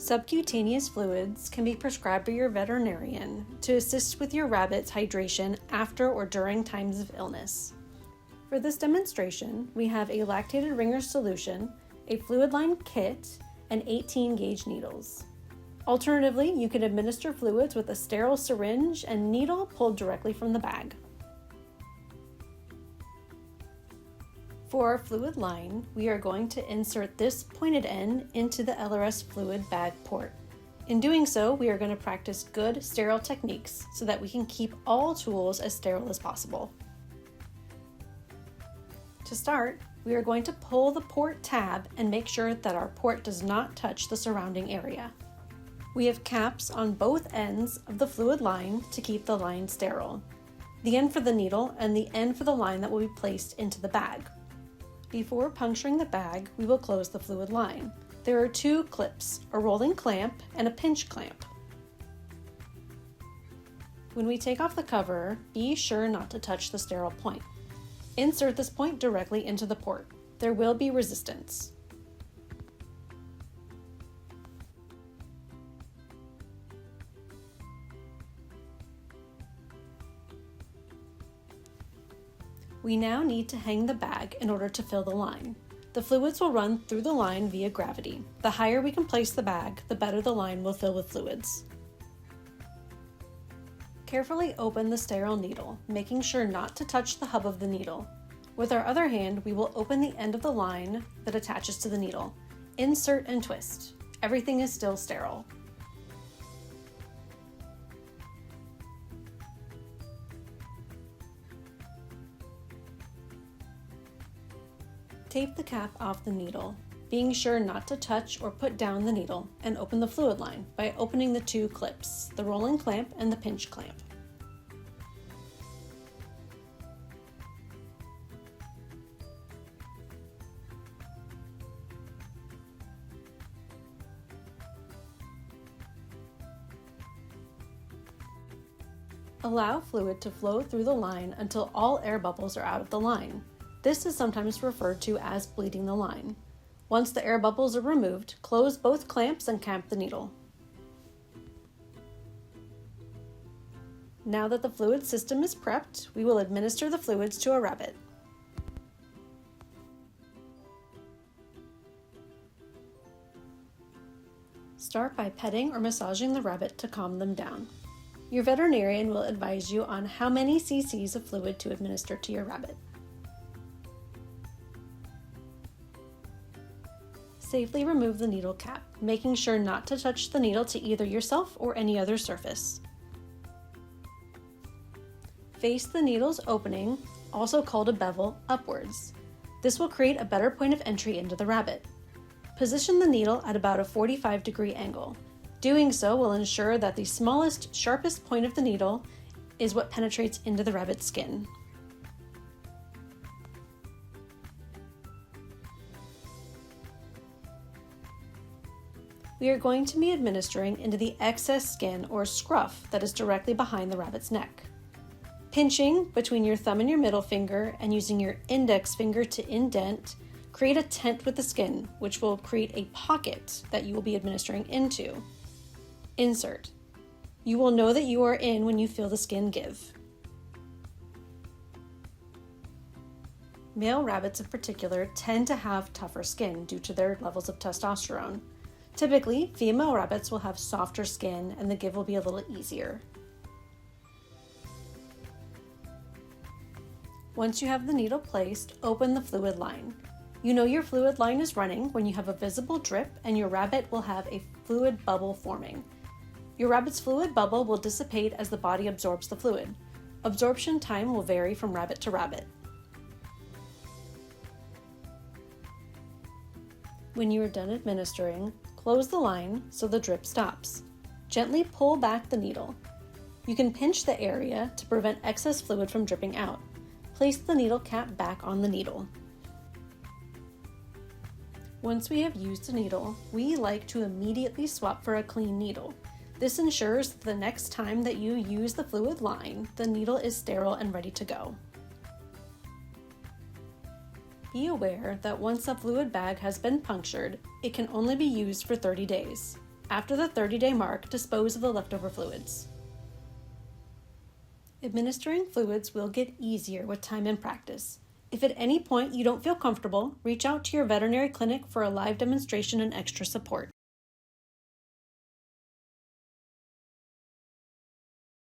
Subcutaneous fluids can be prescribed by your veterinarian to assist with your rabbit's hydration after or during times of illness. For this demonstration, we have a lactated ringer solution, a fluid line kit, and 18 gauge needles. Alternatively, you can administer fluids with a sterile syringe and needle pulled directly from the bag. For our fluid line, we are going to insert this pointed end into the LRS fluid bag port. In doing so, we are going to practice good sterile techniques so that we can keep all tools as sterile as possible. To start, we are going to pull the port tab and make sure that our port does not touch the surrounding area. We have caps on both ends of the fluid line to keep the line sterile. The end for the needle and the end for the line that will be placed into the bag. Before puncturing the bag, we will close the fluid line. There are two clips, a rolling clamp and a pinch clamp. When we take off the cover, be sure not to touch the sterile point. Insert this point directly into the port. There will be resistance. We now need to hang the bag in order to fill the line. The fluids will run through the line via gravity. The higher we can place the bag, the better the line will fill with fluids. Carefully open the sterile needle, making sure not to touch the hub of the needle. With our other hand, we will open the end of the line that attaches to the needle. Insert and twist. Everything is still sterile. Tape the cap off the needle, being sure not to touch or put down the needle, and open the fluid line by opening the two clips, the rolling clamp and the pinch clamp. Allow fluid to flow through the line until all air bubbles are out of the line. This is sometimes referred to as bleeding the line. Once the air bubbles are removed, close both clamps and cap the needle. Now that the fluid system is prepped, we will administer the fluids to a rabbit. Start by petting or massaging the rabbit to calm them down. Your veterinarian will advise you on how many cc's of fluid to administer to your rabbit. Safely remove the needle cap, making sure not to touch the needle to either yourself or any other surface. Face the needle's opening, also called a bevel, upwards. This will create a better point of entry into the rabbit. Position the needle at about a 45-degree angle. Doing so will ensure that the smallest, sharpest point of the needle is what penetrates into the rabbit's skin. We are going to be administering into the excess skin or scruff that is directly behind the rabbit's neck. Pinching between your thumb and your middle finger and using your index finger to indent, create a tent with the skin, which will create a pocket that you will be administering into. Insert. You will know that you are in when you feel the skin give. Male rabbits in particular tend to have tougher skin due to their levels of testosterone. Typically, female rabbits will have softer skin and the give will be a little easier. Once you have the needle placed, open the fluid line. You know your fluid line is running when you have a visible drip and your rabbit will have a fluid bubble forming. Your rabbit's fluid bubble will dissipate as the body absorbs the fluid. Absorption time will vary from rabbit to rabbit. When you are done administering, close the line so the drip stops. Gently pull back the needle. You can pinch the area to prevent excess fluid from dripping out. Place the needle cap back on the needle. Once we have used a needle, we like to immediately swap for a clean needle. This ensures that the next time that you use the fluid line, the needle is sterile and ready to go. Be aware that once a fluid bag has been punctured, it can only be used for 30 days. After the 30-day mark, dispose of the leftover fluids. Administering fluids will get easier with time and practice. If at any point you don't feel comfortable, reach out to your veterinary clinic for a live demonstration and extra support.